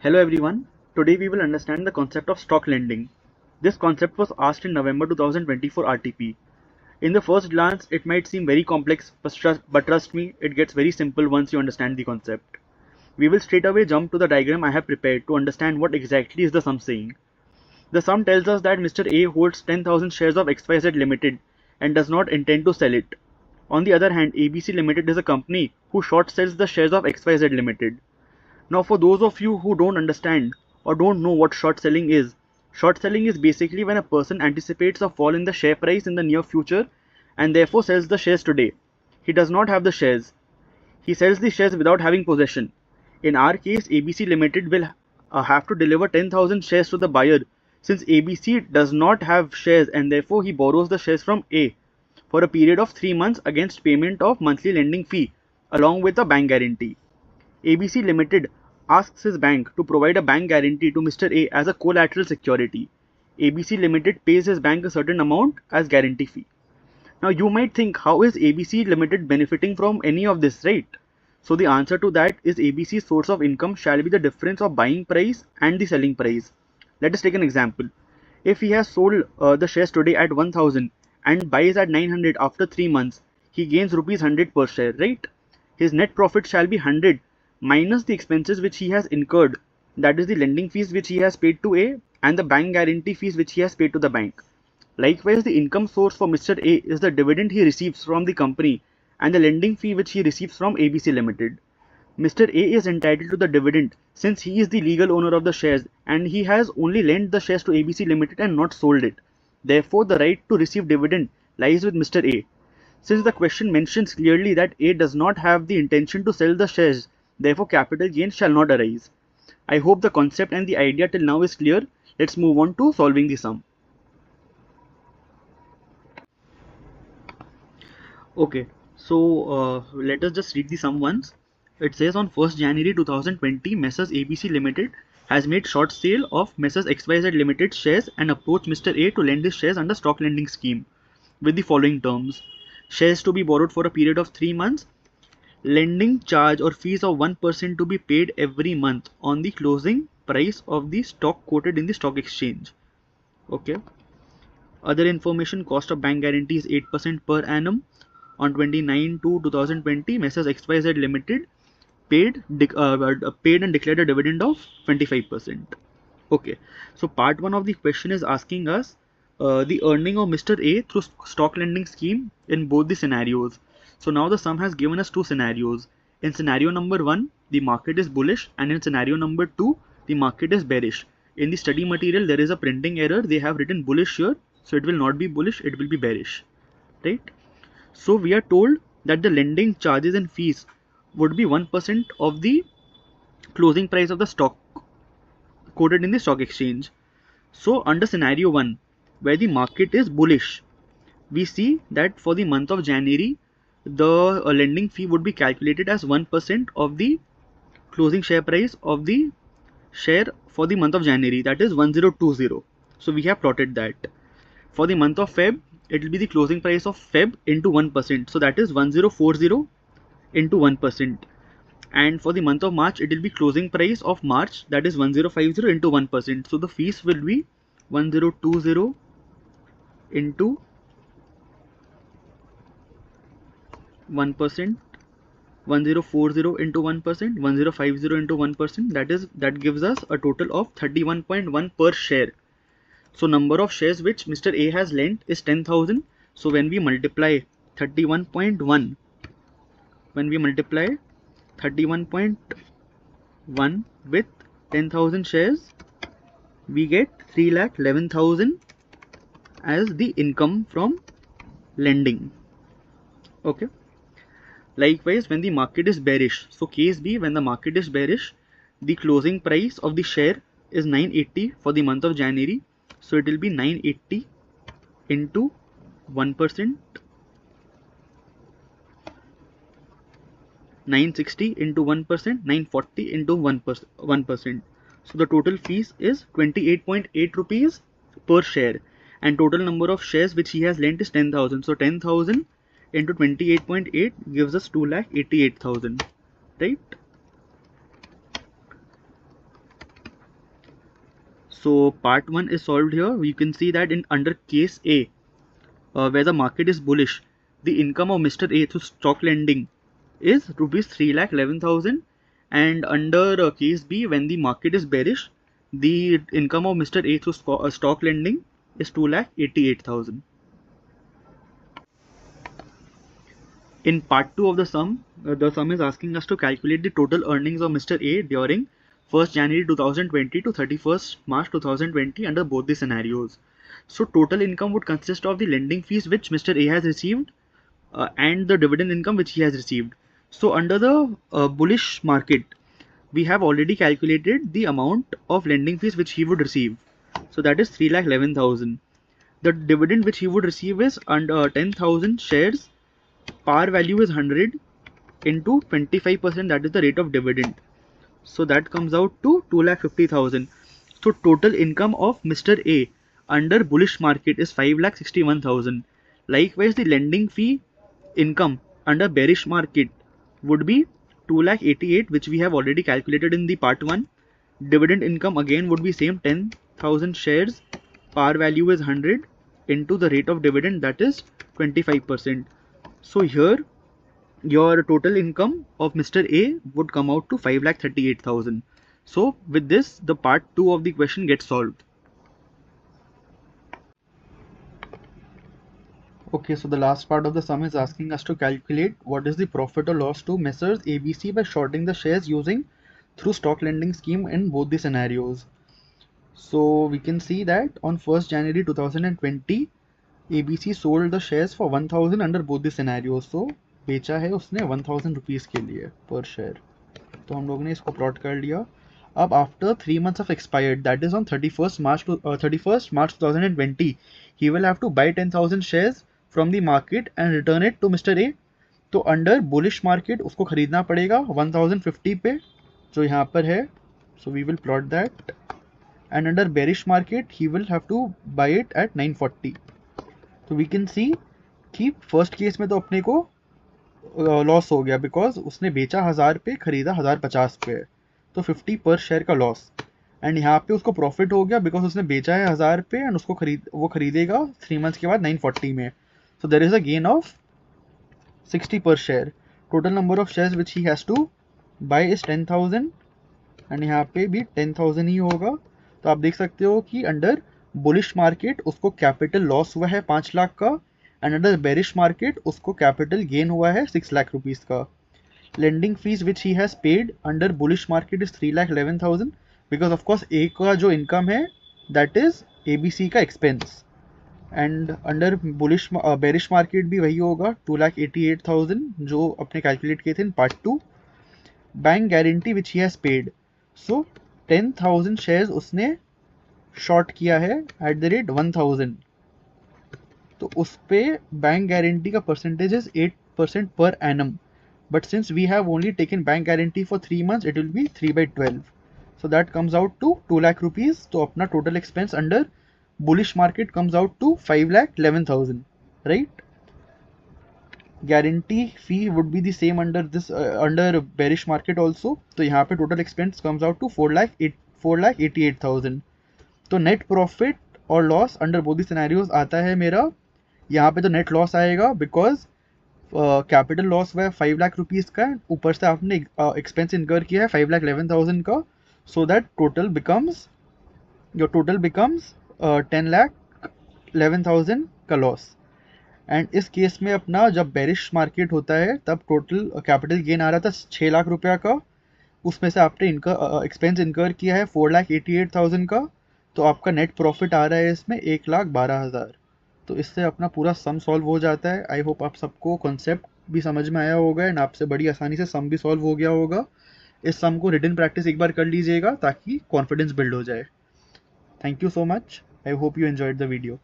Hello everyone, today we will understand the concept of stock lending. This concept was asked in November 2024 RTP. In the first glance, it might seem very complex, but trust me, it gets very simple once you understand the concept. We will straight away jump to the diagram I have prepared to understand what exactly is the sum saying. The sum tells us that Mr. A holds 10,000 shares of XYZ Limited and does not intend to sell it. On the other hand, ABC Limited is a company who short sells the shares of XYZ Limited. Now for those of you who don't understand or don't know what short selling is basically when a person anticipates a fall in the share price in the near future and therefore sells the shares today. He does not have the shares. He sells the shares without having possession. In our case, ABC Limited will have to deliver 10,000 shares to the buyer since ABC does not have shares and therefore he borrows the shares from A for a period of 3 months against payment of monthly lending fee along with a bank guarantee. ABC Limited asks his bank to provide a bank guarantee to Mr. A as a collateral security. ABC Limited pays his bank a certain amount as guarantee fee. Now you might think, how is ABC Limited benefiting from any of this, right? So the answer to that is ABC's source of income shall be the difference of buying price and the selling price. Let us take an example. If he has sold the shares today at 1000 and buys at 900 after 3 months, he gains rupees 100 per share, right? His net profit shall be 100 minus the expenses which he has incurred, that is the lending fees which he has paid to A and the bank guarantee fees which he has paid to the bank. Likewise, the income source for Mr. A is the dividend he receives from the company and the lending fee which he receives from ABC Limited. Mr. A is entitled to the dividend since he is the legal owner of the shares and he has only lent the shares to ABC Limited and not sold it. Therefore, the right to receive dividend lies with Mr. A. Since the question mentions clearly that A does not have the intention to sell the shares, therefore capital gain shall not arise. I hope the concept and the idea till now is clear. Let's move on to solving the sum. Okay, so let us just read the sum once. It says on 1st January 2020, Messrs ABC Limited has made short sale of Messrs XYZ Limited shares and approached Mr. A to lend his shares under stock lending scheme with the following terms. Shares to be borrowed for a period of 3 months. Lending charge or fees of 1% to be paid every month on the closing price of the stock quoted in the stock exchange. Okay. Other information, cost of bank guarantee is 8% per annum. On 29/2/2020, Messrs XYZ Limited paid and declared a dividend of 25%. Okay, so part 1 of the question is asking us the earning of Mr. A through stock lending scheme in both the scenarios. So now the sum has given us two scenarios. In scenario number 1, the market is bullish, and in scenario number 2, the market is bearish. In the study material, there is a printing error. They have written bullish here, so it will not be bullish, it will be bearish, right? So we are told that the lending charges and fees would be 1% of the closing price of the stock quoted in the stock exchange. So under scenario 1, where the market is bullish, we see that for the month of January, the lending fee would be calculated as 1% of the closing share price of the share for the month of January, that is 1020. So we have plotted that. For the month of Feb, it will be the closing price of Feb into 1%, so that is 1040 into 1%. And for the month of March, it will be closing price of March, that is 1050 into 1%. So the fees will be 1020 into 1%, 1040 into 1%, 1050 into 1%. That gives us a total of 31.1 per share. So number of shares which Mr. A has lent is 10,000. So when we multiply 31.1, with 10,000 shares, we get 3,11,000 as the income from lending. Okay. Likewise, when the market is bearish, so case B, when the market is bearish, the closing price of the share is 980 for the month of January. So it will be 980 into 1%, 960 into 1%, 940 into 1%. So the total fees is 28.8 rupees per share, and total number of shares which he has lent is 10,000. So 10,000 into 28.8 gives us 2,88,000, right? So part 1 is solved here. You can see that in under case A, where the market is bullish, the income of Mr. A through stock lending is rupees 3,11,000, and under case B, when the market is bearish, the income of Mr. A through stock lending is 2,88,000. In part 2 of the sum is asking us to calculate the total earnings of Mr. A during 1st January 2020 to 31st March 2020 under both the scenarios. So total income would consist of the lending fees which Mr. A has received and the dividend income which he has received. So under the bullish market, we have already calculated the amount of lending fees which he would receive. So that is 3,11,000. The dividend which he would receive is under 10,000 shares. Par value is 100 into 25%, that is the rate of dividend. So that comes out to 2,50,000. So total income of Mr. A under bullish market is 5,61,000. Likewise, the lending fee income under bearish market would be 2,88,000, which we have already calculated in the part 1. Dividend income again would be same, 10,000 shares. Par value is 100 into the rate of dividend, that is 25%. So here your total income of Mr. A would come out to 5,38,000. So with this, the part 2 of the question gets solved. Okay, so the last part of the sum is asking us to calculate what is the profit or loss to Messrs. ABC by shorting the shares using through stock lending scheme in both the scenarios. So we can see that on 1st January 2020, ABC sold the shares for 1,000 under both the scenarios. So बेचा है उसने 1,000 rupees के लिए पर share. तो हम लोग ने इसको प्लॉट कर लिया. अब after 3 months of expired, that is on 31st March 2020, he will have to buy 10,000 shares from the market and return it to Mr. A. तो अंडर बुलिश मार्केट उसको खरीदना पड़ेगा 1050 पे, जो यहाँ पर है. So we will plot that. And under bearish market he will have to buy it at 940. तो वी कैन सी कि फर्स्ट केस में तो अपने को लॉस हो गया बिकॉज उसने बेचा 1000 पे, खरीदा 1050 पे, तो 50 पर शेयर का लॉस. एंड यहाँ पे उसको प्रॉफिट हो गया बिकॉज उसने बेचा है 1000 पे एंड उसको वो खरीदेगा 3 months के बाद 940 में. So there is a gain of 60 per share. Total number of shares which he has to buy is 10,000 and यहाँ पे भी 10,000 ही होगा. तो आप देख सकते हो कि अंडर बुलिश मार्केट उसको कैपिटल लॉस हुआ है 5 लाख का एंड अंडर बेरिश मार्केट उसको कैपिटल गेन हुआ है 6 लाख रुपीज़ का. Lending fees which he has paid under bullish market is 3,11,000 because of course A का जो इनकम है दैट इज ABC का expense. And under bullish bearish market भी वही होगा 2,88,000 जो अपने कैलकुलेट किए थे in part 2. Bank guarantee which he has paid, so 10,000 shares उसने शॉर्ट किया है एट द रेट 1,000. तो उस पे बैंक गारंटी का percentage is 8% per annum. But since we have only taken bank guarantee for 3 months, it will be 3/12. So that comes out to 2 lakh rupees. तो अपना total expense under bullish market comes out to 5,11,000, right? Guarantee fee would be the same under this under bearish market also. तो यहाँ पे total expense comes out to 4,88,000. तो net profit और loss under both the scenarios आता है मेरा. यहाँ पे तो net loss आएगा because capital loss हुआ है 5 लाख रुपीज़ का, ऊपर से आपने expense incur किया है 5,11,000 का. So that total becomes 10,11,000 का लॉस. एंड इस केस में अपना जब बेरिश मार्केट होता है तब टोटल कैपिटल गेन आ रहा था 6 लाख रुपया का. उसमें से आपने एक्सपेंस इनकर किया है 4,88,000 का. तो आपका नेट प्रॉफिट आ रहा है इसमें 1,12,000. तो इससे अपना पूरा सम सॉल्व हो जाता है. आई होप आप सबको कॉन्सेप्ट भी समझ में आया होगा एंड आपसे बड़ी आसानी से सम भी सॉल्व हो गया होगा. इस सम को रिटन प्रैक्टिस एक बार कर लीजिएगा ताकि कॉन्फिडेंस बिल्ड हो जाए. Thank you so much. I hope you enjoyed the video.